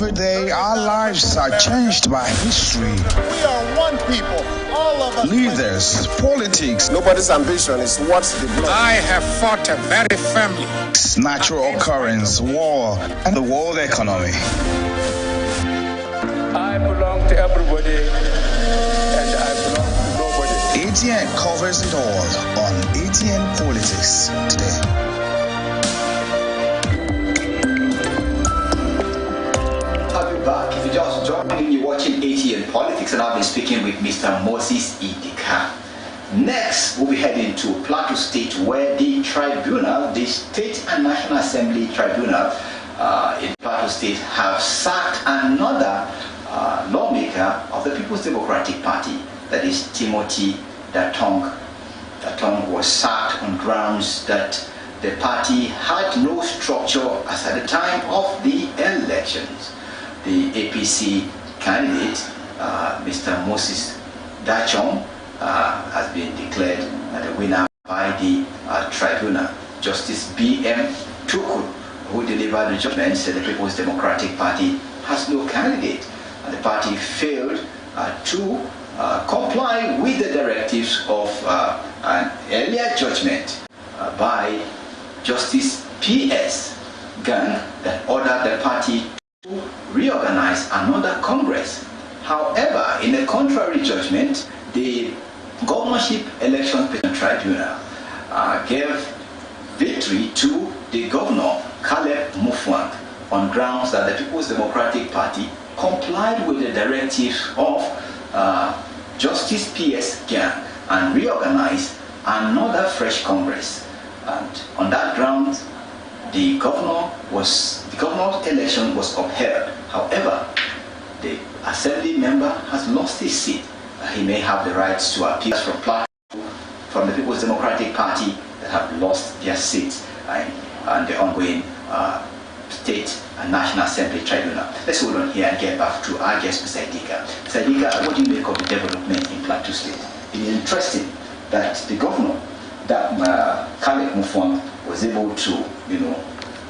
Every day, our lives are changed by history. We are one people, all of us. Leaders, politics. Nobody's ambition is what they block. I have fought a very firmly. Natural occurrence, war, and the world economy. I belong to everybody, and I belong to nobody. ATN covers it all on Atn Politics today. Back. If you just joined in, you're watching Atn Politics, and I've been speaking with Mr. Moses Idika. Next, we'll be heading to Plateau State, where the tribunal, the State and National Assembly Tribunal in Plateau State, have sacked another lawmaker of the People's Democratic Party, that is Timothy Datong. Datong was sacked on grounds that the party had no structure as at the time of the elections. The APC candidate, Mr. Moses Dachong, has been declared the winner by the tribunal. Justice B.M. Tukur, who delivered the judgment, said the People's Democratic Party has no candidate, and the party failed to comply with the directives of an earlier judgment by Justice P.S. Gang that ordered the party to reorganize another Congress. However, in a contrary judgment, the Governorship Election Tribunal gave victory to the Governor, Caleb Mufwang, on grounds that the People's Democratic Party complied with the directives of Justice P.S. Gang and reorganized another fresh Congress. And on that ground, the governor's election was upheld. However, the assembly member has lost his seat. He may have the rights to appeal from the People's Democratic Party that have lost their seats and the ongoing State and National Assembly Tribunal. Let's hold on here and get back to our guest, Mr. Idika. Mr. Idika, what do you make of the development in Plateau State? It is interesting that the governor, that Caleb Mufwang, was able to,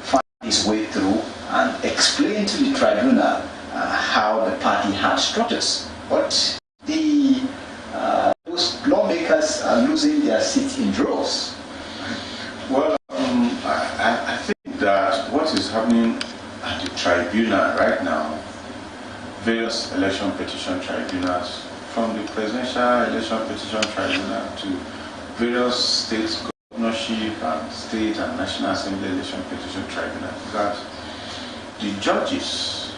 find his way through and explain to the tribunal how the party had structures. But those lawmakers are losing their seats in droves. Well, I think that what is happening at the tribunal right now, various election petition tribunals, from the Presidential Election Petition Tribunal to various states governorship and state and National Assembly Election Petition Tribunals, that the judges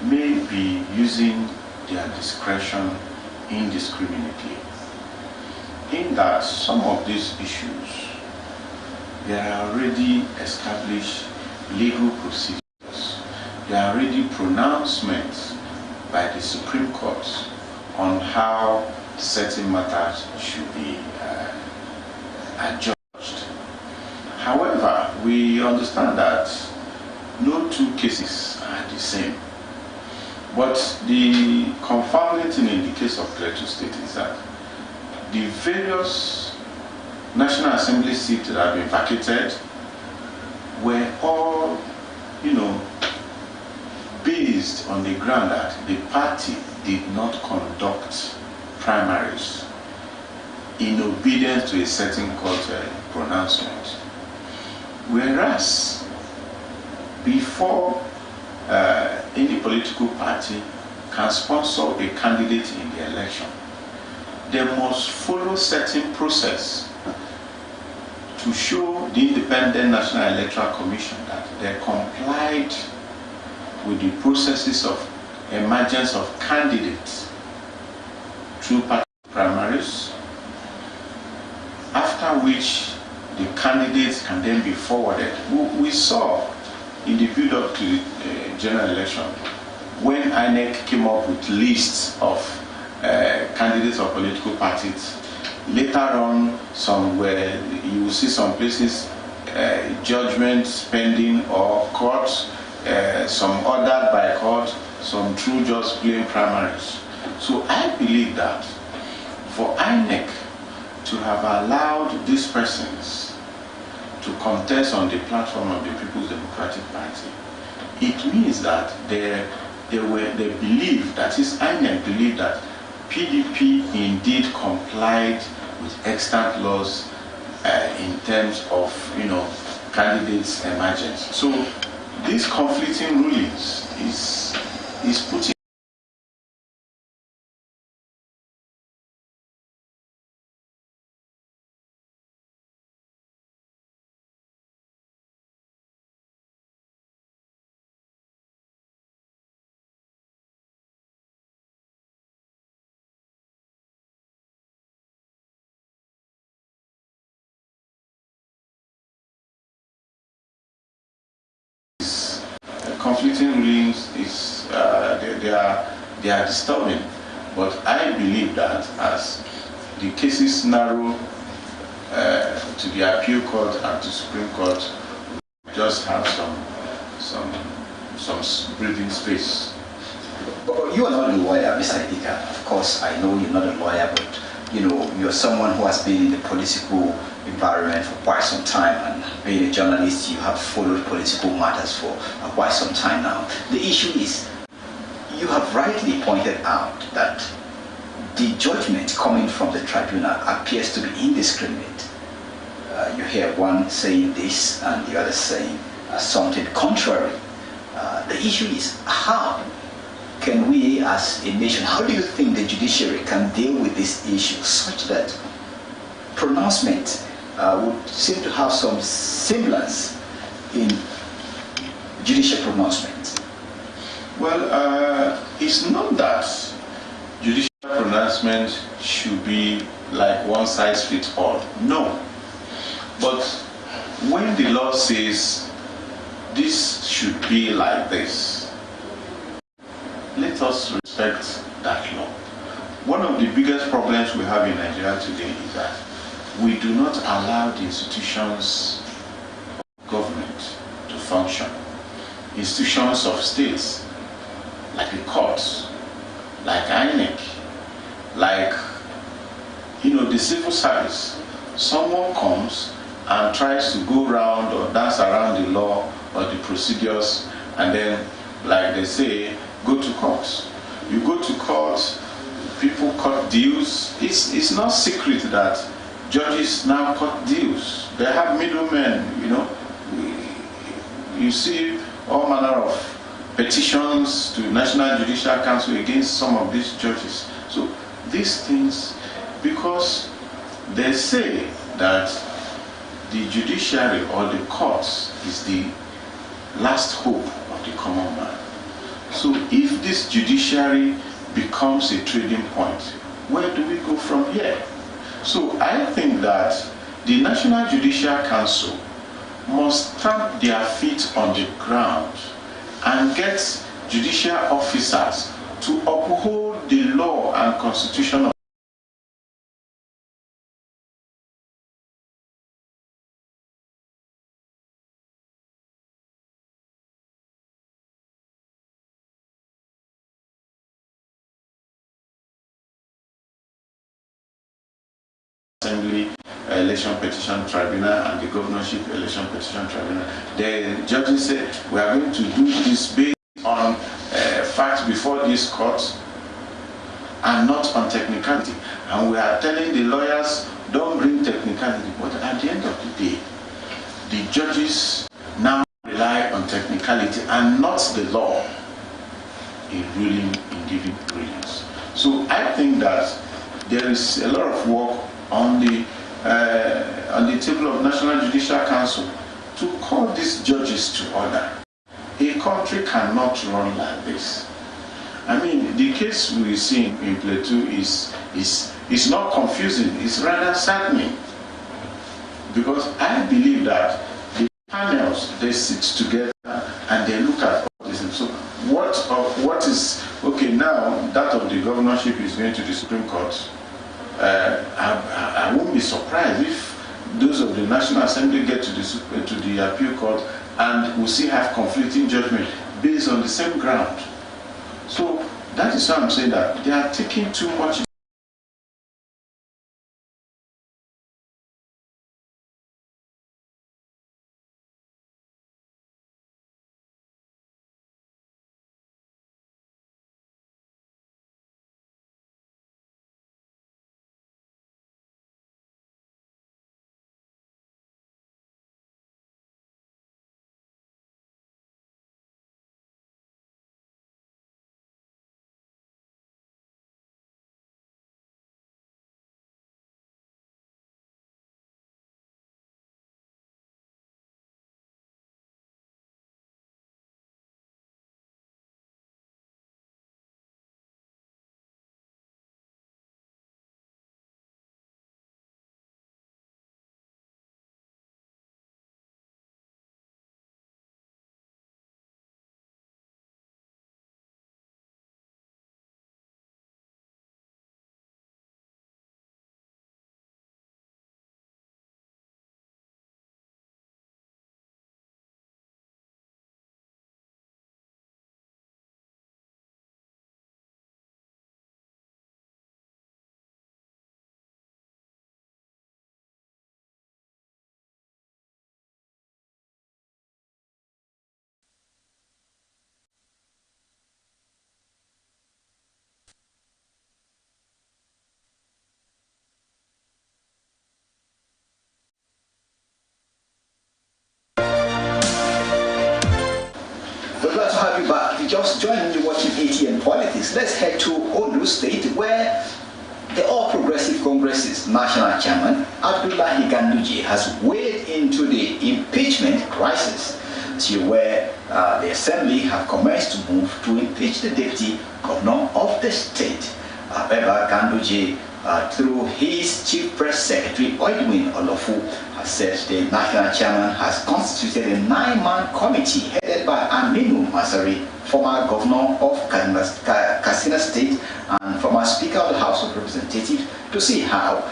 may be using their discretion indiscriminately, in that some of these issues, there are already established legal procedures, there are already pronouncements by the Supreme Court on how certain matters should be adjudged. However, we understand that no two cases are the same. But the confounding thing in the case of Plateau State is that the various National Assembly seats that have been vacated were all, based on the ground that the party did not conduct primaries in obedience to a certain court pronouncement. Whereas, before any political party can sponsor a candidate in the election, they must follow certain process to show the Independent National Electoral Commission that they complied with the processes of emergence of candidates through party primaries, after which the candidates can then be forwarded. We saw in the build-up to the general election, when INEC came up with lists of candidates of political parties, later on, you will see some places judgments pending or courts, some ordered by court, some through just plain primaries. So I believe that for INEC to have allowed these persons to contest on the platform of the People's Democratic Party it means that they believe, that is, INEC believe that PDP indeed complied with extant laws in terms of, candidates' emergence. So these conflicting rulings is putting conflicting rulings is they are disturbing, but I believe that as the cases narrow to the appeal court and to Supreme Court, we just have some breathing space. But you are not a lawyer, Mr. Idika. Of course, I know you're not a lawyer, but you're someone who has been in the political environment for quite some time, and being a journalist, you have followed political matters for quite some time now. The issue is, you have rightly pointed out that the judgment coming from the tribunal appears to be indiscriminate. You hear one saying this and the other saying something contrary. The issue is, how can we as a nation, how do you think the judiciary can deal with this issue such that pronouncement would seem to have some semblance in judicial pronouncement? Well, it's not that judicial pronouncement should be like one size fits all. No. But when the law says this should be like this, let us respect that law. One of the biggest problems we have in Nigeria today is that we do not allow the institutions of government to function. Institutions of states, like the courts, like INEC, like, the civil service. Someone comes and tries to go around or dance around the law or the procedures, and then, like they say, go to court. You go to court, people cut deals. It's not secret that judges now cut deals. They have middlemen, You see all manner of petitions to National Judicial Council against some of these judges. So these things, because they say that the judiciary or the courts is the last hope of the common man. So if this judiciary becomes a trading point, where do we go from here? So I think that the National Judicial Council must stamp their feet on the ground and get judicial officers to uphold the law and constitution of Assembly Election Petition Tribunal and the Governorship Election Petition Tribunal. The judges say we are going to do this based on facts before this court and not on technicality. And we are telling the lawyers, don't bring technicality. But at the end of the day, the judges now rely on technicality and not the law in ruling, in giving rulings. So I think that there is a lot of work on the table of National Judicial Council to call these judges to order. A country cannot run like this. I mean, the case we see in Plateau is not confusing, it's rather saddening. Because I believe that the panels, they sit together and they look at all this. And so what is, okay, now that of the governorship is going to the Supreme Court. I won't be surprised if those of the National Assembly get to the appeal court and we still have conflicting judgment based on the same ground. So that is why I'm saying that they are taking too much just joined, you're watching ATN Politics. Let's head to Ondo State, where the All Progressive Congress's national chairman, Abdullahi Ganduje, has weighed into the impeachment crisis. To where the Assembly have commenced to move to impeach the deputy governor of the state. However, Ganduje, through his chief press secretary, Edwin Olofu, has said the national chairman has constituted a 9-man committee headed by Aminu Masari, former governor of Katsina State and former Speaker of the House of Representatives, to see how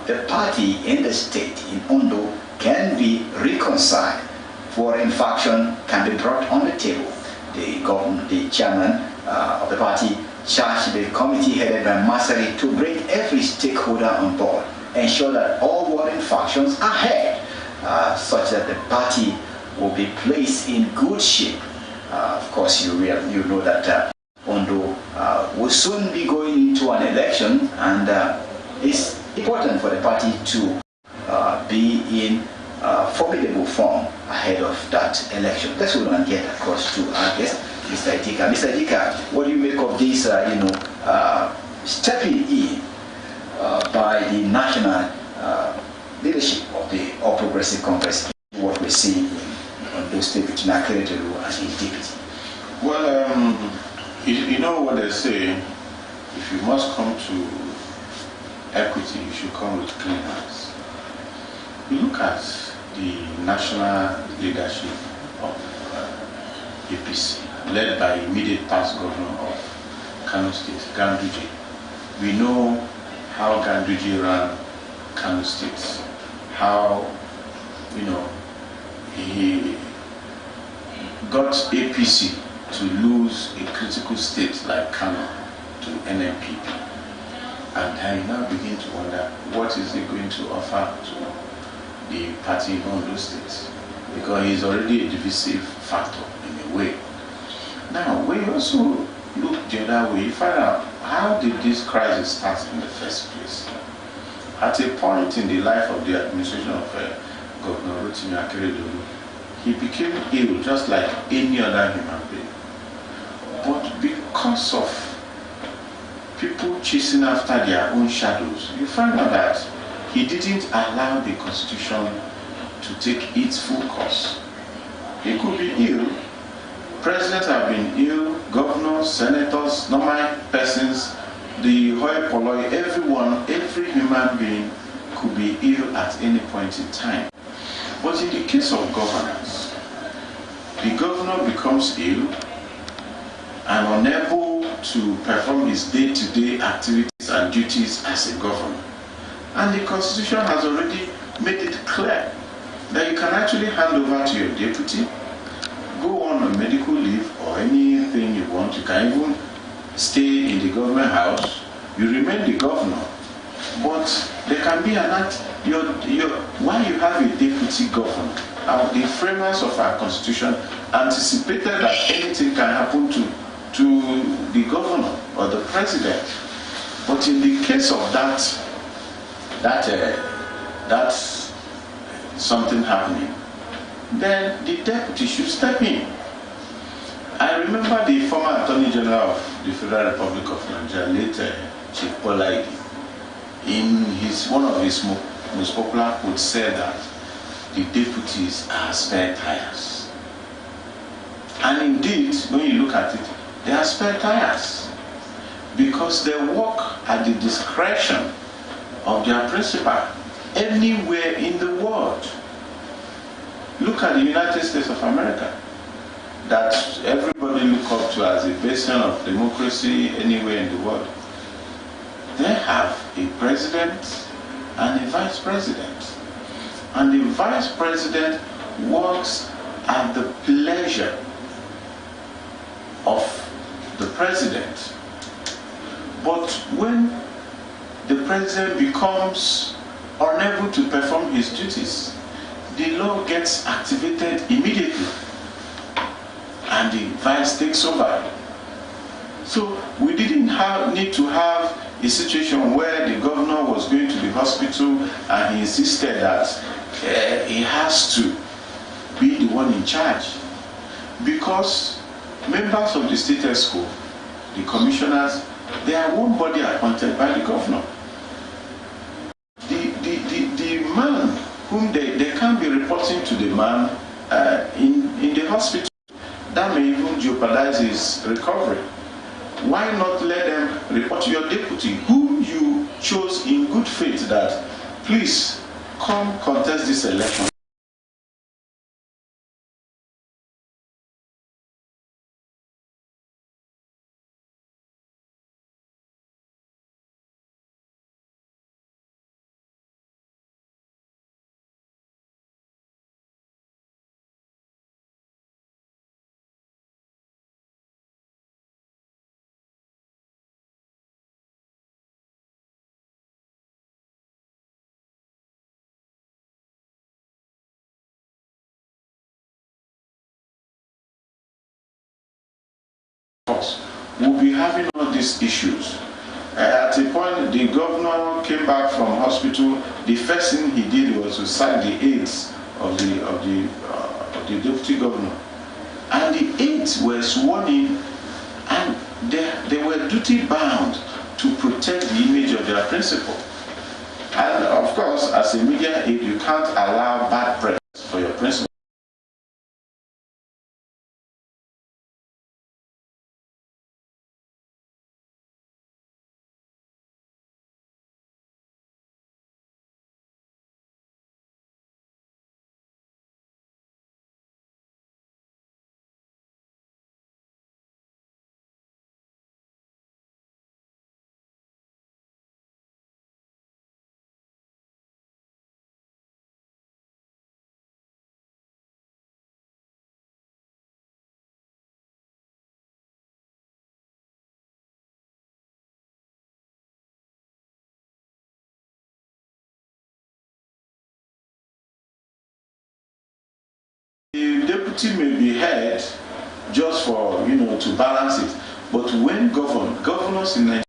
the party in the state, in Ondo, can be reconciled. Foreign faction can be brought on the table. The chairman of the party charged the committee headed by Masari to bring every stakeholder on board, ensure that all warring factions are heard, such that the party will be placed in good shape. Of course, you know that Ondo will soon be going into an election, and it's important for the party to be in formidable form ahead of that election. Let's go and get across to our guest, Mr. Idika. Mr. Idika, what do you make of this, stepping in by the national leadership of the All Progressive Congress, what we see on those states between Akeredolu and his deputy? Well, you know what they say, if you must come to equity, you should come with clean hands. You look at the national leadership of APC, led by immediate past governor of Kano State, Ganduje. We know how Ganduje ran Kano State, how, he got APC to lose a critical state like Kano to NNPP. And I now begin to wonder, what is he going to offer to the party in all those states? Because he's already a divisive factor in a way. Now, we also look the other way, find out, how did this crisis start in the first place? At a point in the life of the administration of Governor Rotimi Akeredolu, he became ill just like any other human being. But because of people chasing after their own shadows, you find out that he didn't allow the Constitution to take its full course. He could be ill. Presidents have been ill, governors, senators, normal persons, the hoi polloi, everyone, every human being could be ill at any point in time. But in the case of governance, the governor becomes ill and unable to perform his day-to-day activities and duties as a governor. And the Constitution has already made it clear that you can actually hand over to your deputy, go on a medical leave or anything you want. You can even stay in the government house. You remain the governor, but there can be an act. Why you have a deputy governor? The framers of our Constitution anticipated that anything can happen to the governor or the president. But in the case of that's something happening, then the deputy should step in. I remember the former Attorney General of the Federal Republic of Nigeria, late Chief Bolaidi, in one of his most popular quotes, said that the deputies are spare tires. And indeed, when you look at it, they are spare tires because they work at the discretion of their principal anywhere in the world. Look at the United States of America, that everybody look up to as a bastion of democracy anywhere in the world. They have a president and a vice president. And the vice president works at the pleasure of the president. But when the president becomes unable to perform his duties, the law gets activated immediately and the vice takes over. So we didn't need to have a situation where the governor was going to the hospital and he insisted that he has to be the one in charge, because members of the state ESCO, the commissioners, they are one body appointed by the governor. The man whom they can't be reporting to the man in the hospital. That may even jeopardize his recovery. Why not let them report to your deputy, whom you chose in good faith that, please, come contest this election? We'll be having all these issues. At a point, the governor came back from hospital. The first thing he did was to sack the aides of the deputy governor, and the aides were sworn in, and they were duty bound to protect the image of their principal. And of course, as a media aide, you can't allow bad press for your principal. The deputy may be heard just for, to balance it, but when governors in Nigeria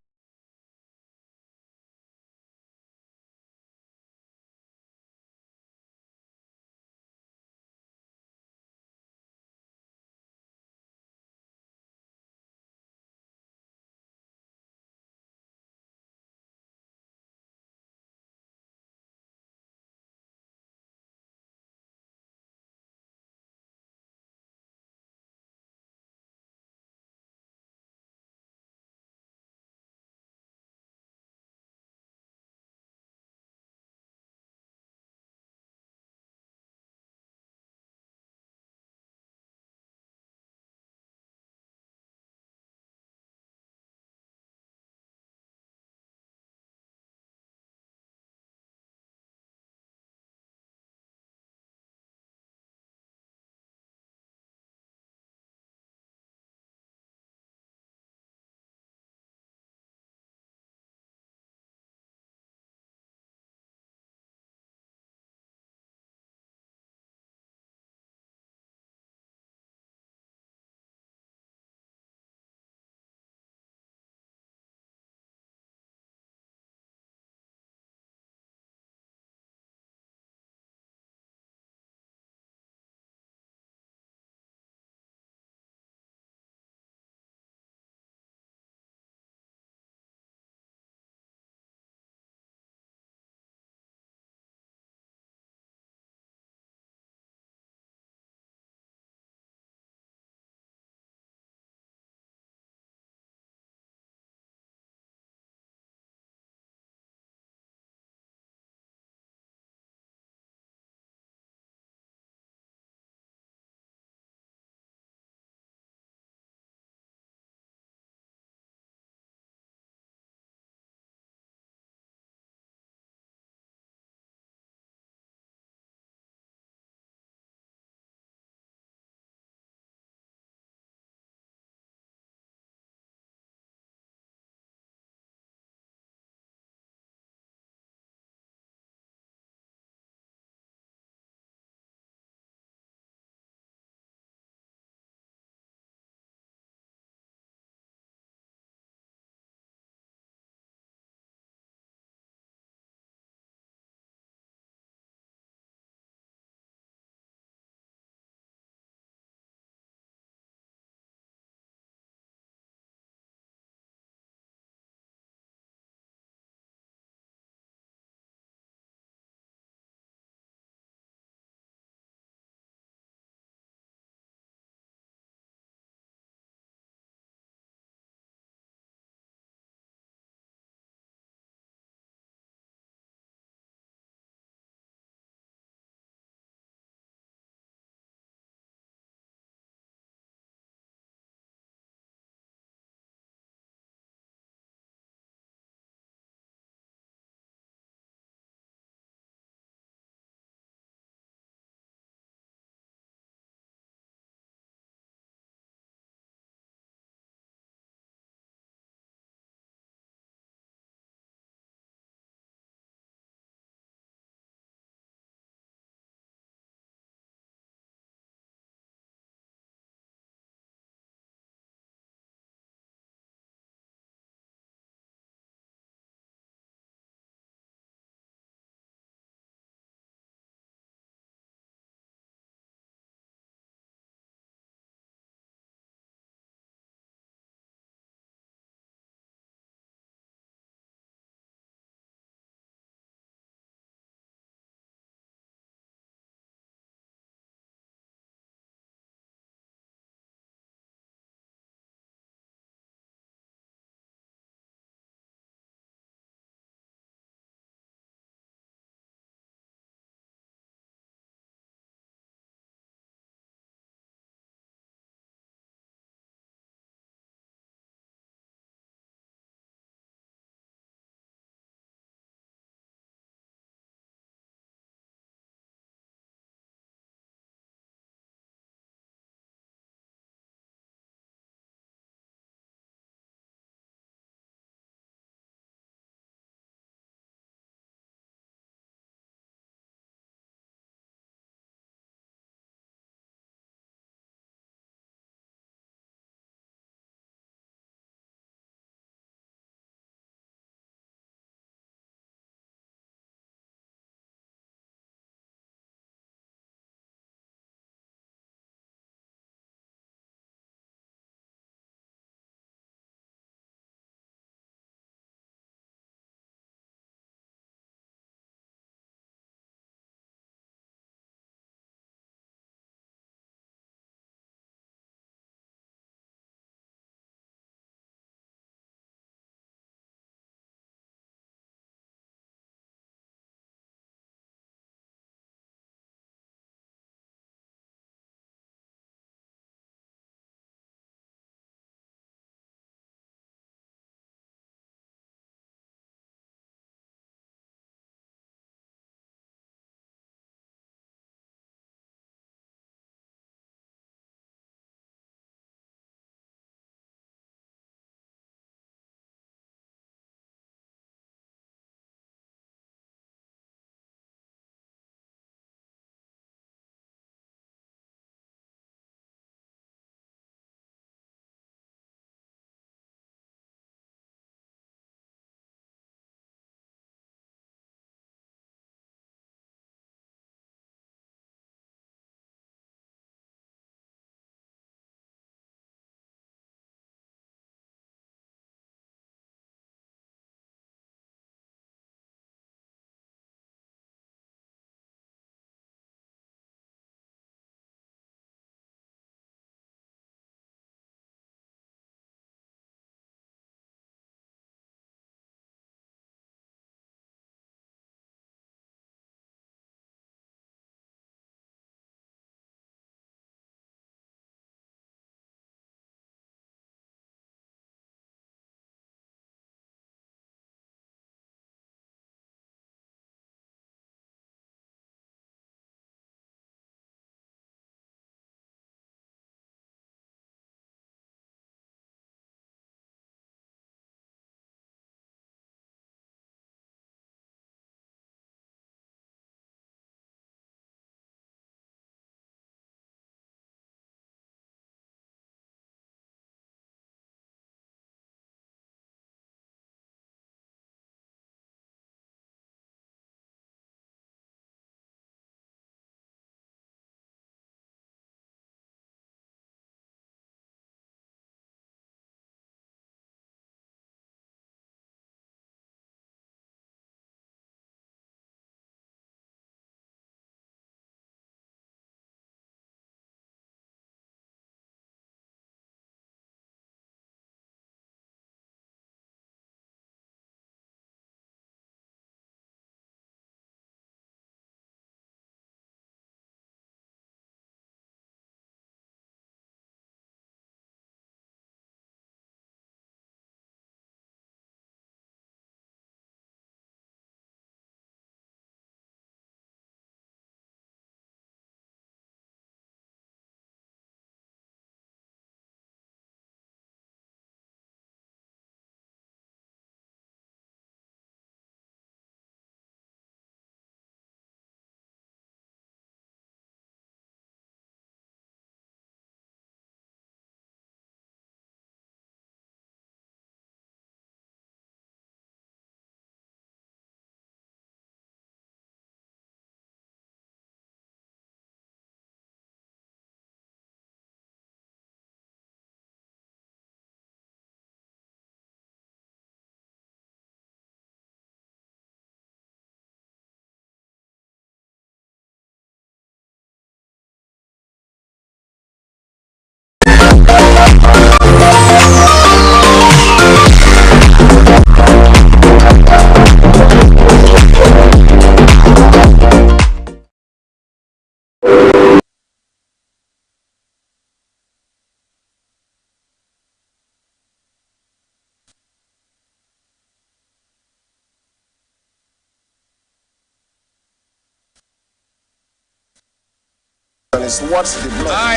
is what the blood. I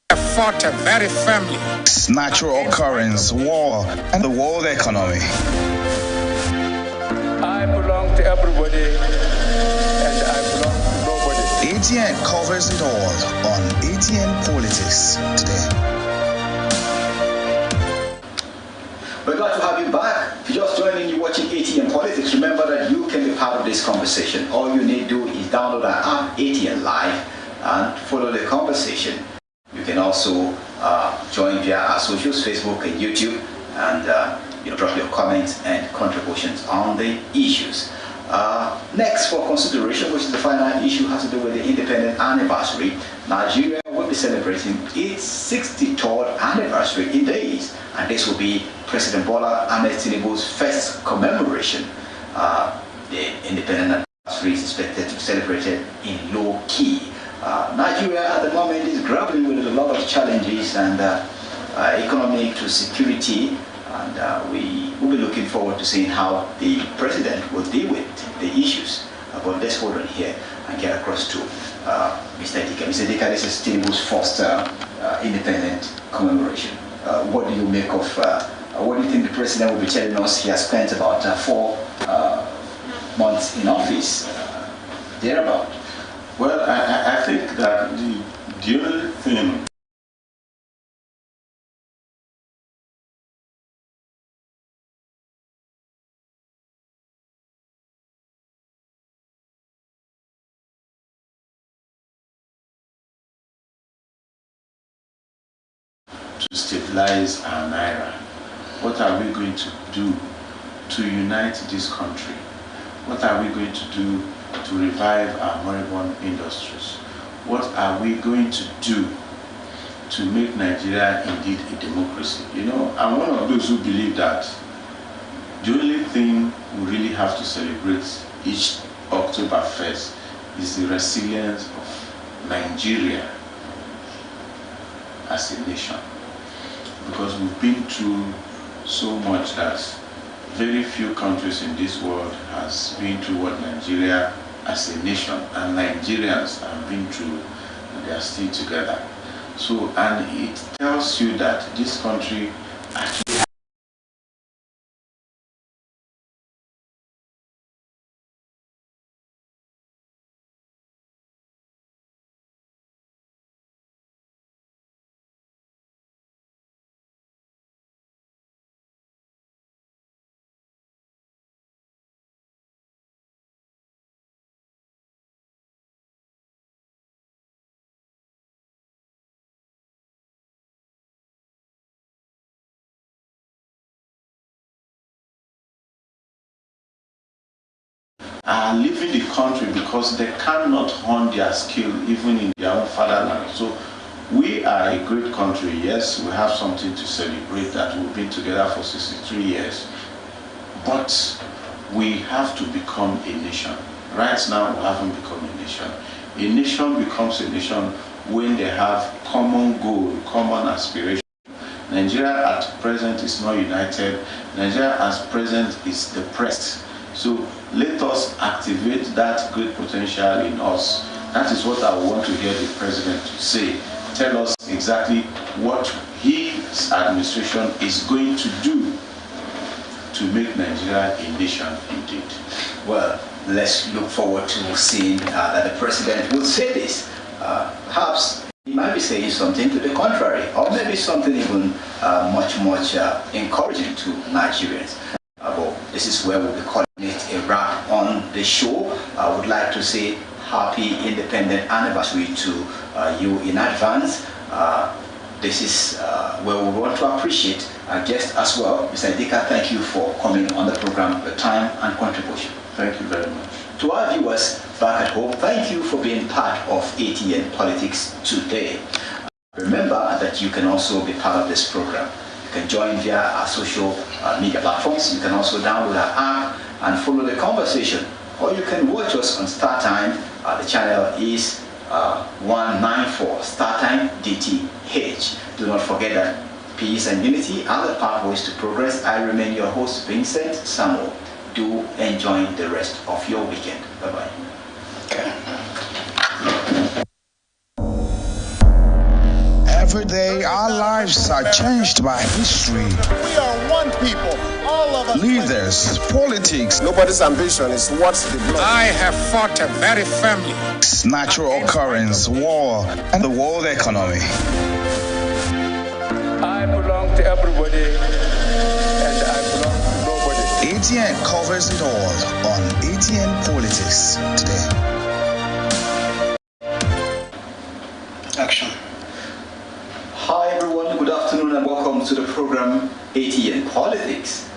have fought a very family. Natural occurrence, war, and the world economy. I belong to everybody and I belong to nobody. ATN covers it all on ATN Politics today. We're glad to have you back. If you're just joining, you're watching ATN Politics. Remember that you can be part of this conversation. All you need to do is download our app, ATN Live, and follow the conversation. You can also join via our socials, Facebook and YouTube, and drop your comments and contributions on the issues. Next, for consideration, which is the final issue, has to do with the independent anniversary. Nigeria will be celebrating its 63rd anniversary in days, and this will be President Bola Ahmed Tinubu's first commemoration. The independent anniversary is expected to be celebrated in low key. Nigeria at the moment is grappling with a lot of challenges and economic to security, and we will be looking forward to seeing how the president will deal with the issues. But let's hold on here and get across to Mr. Idika. Mr. Idika, this is Tinubu's first independent commemoration. What do you make of, what do you think the president will be telling us? He has spent about 4 months in office, thereabout. Well, I think that the only thing to stabilize our naira. What are we going to do to unite this country? What are we going to do to revive our moribund industries? What are we going to do to make Nigeria indeed a democracy? You know, I'm one of those who believe that the only thing we really have to celebrate each October 1st is the resilience of Nigeria as a nation. Because we've been through so much that very few countries in this world has been through what Nigeria as a nation and Nigerians have been through, and they are still together. So, and it tells you that this country actually are leaving the country because they cannot hone their skill even in their own fatherland. So we are a great country. Yes, we have something to celebrate that we've been together for 63 years. But we have to become a nation. Right now, we haven't become a nation. A nation becomes a nation when they have common goal, common aspiration. Nigeria at present is not united. Nigeria at present is depressed. So let us activate that great potential in us. That is what I want to hear the president to say. Tell us exactly what his administration is going to do to make Nigeria a nation indeed. Well, let's look forward to seeing that the president will say this. Perhaps he might be saying something to the contrary, or maybe something even much encouraging to Nigerians. But this is where we'll be calling it a wrap on the show. I would like to say happy independent anniversary to you in advance. This is where we want to appreciate our guest as well. Mr. Idika, thank you for coming on the program, your time and contribution. Thank you very much. To our viewers back at home, thank you for being part of ATN Politics today. Remember that you can also be part of this program. You can join via our social media platforms. You can also download our app and follow the conversation. Or you can watch us on StarTime. The channel is 194 StarTime DTH. Do not forget that peace and unity are the pathways to progress. I remain your host, Vincent Samuel. Do enjoy the rest of your weekend. Bye-bye. day, our lives are changed by history. We are one people, all of us. Leaders, politics, Nobody's ambition is what they block. I have fought a very family. natural occurrence, war, and the world economy. I belong to everybody and I belong to nobody. ATN covers it all on ATN Politics today. Action. Hi everyone, good afternoon and welcome to the program ATN Politics.